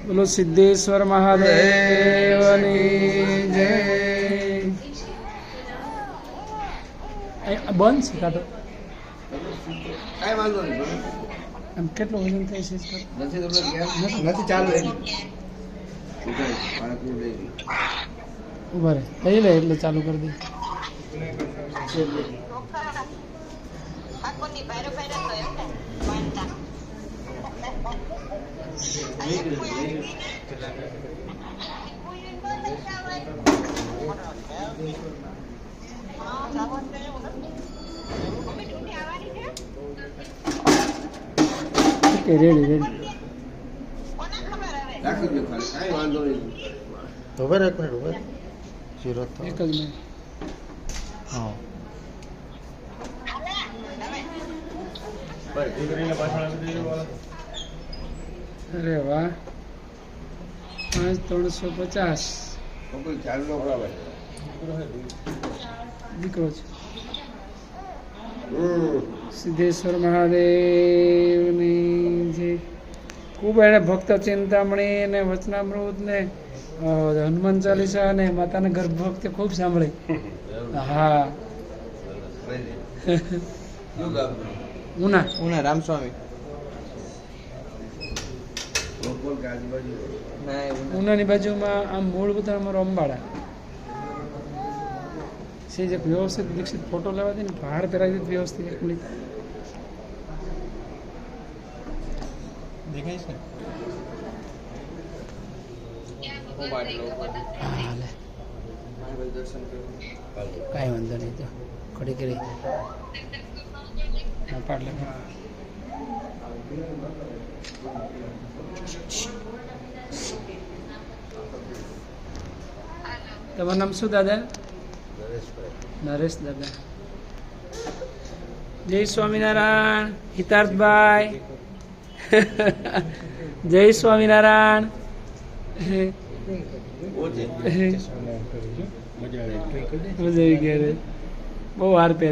બોલો સિદ્ધેશ્વર મહાદેવની જય. બંધ છે કાં તો કાંઈ વાંધો નહીં. આમ કેટલું વજન થાય છે? નથી ચાલુ. ઉભા રહે, લઈ લે એટલે ચાલુ કરી દે. Okay, ready. રાખી દો ખાલી, કાંઈ વાંધો નહીં. ઉભા એક મિનિટ ઉભા. શરૂ એક જ મિનિટ. હા અરે વાહ, 5,350. કોઈ ચાલુ ન કરાવે. દીકરો છે. સિદ્ધેશ્વર મહાદેવની જે ખૂબ એને ભક્ત ચિંતામણી ને વચનામૃત ને હનુમાન ચાલીસા ને માતાના ગર્ભ ભક્તિ ખૂબ સાંભળી. હા. ઉના ઉના રામસ્વામી ગોકુલ કે આજુબાજુ. ઉનાની બાજુમાં આમ મૂળ વતન અમારો અંબાડા છે. જે વ્યવસ્થિત દીક્ષિત ફોટો લેવા દે ને બહાર પહેરાવી દે વ્યવસ્થિત. એક મિનિટ દેખાય છે. હા લે, કાંઈ વાંધો નહીં. તો ઘડી કરી હા પાડલે. તમારું નામ શું દાદા? નરેશ દાદા. જય સ્વામિનારાયણ હિતાર્થભાઈ. જય સ્વામિનારાયણ. મજા આવી ગયા. બહુ વાર પહેરી.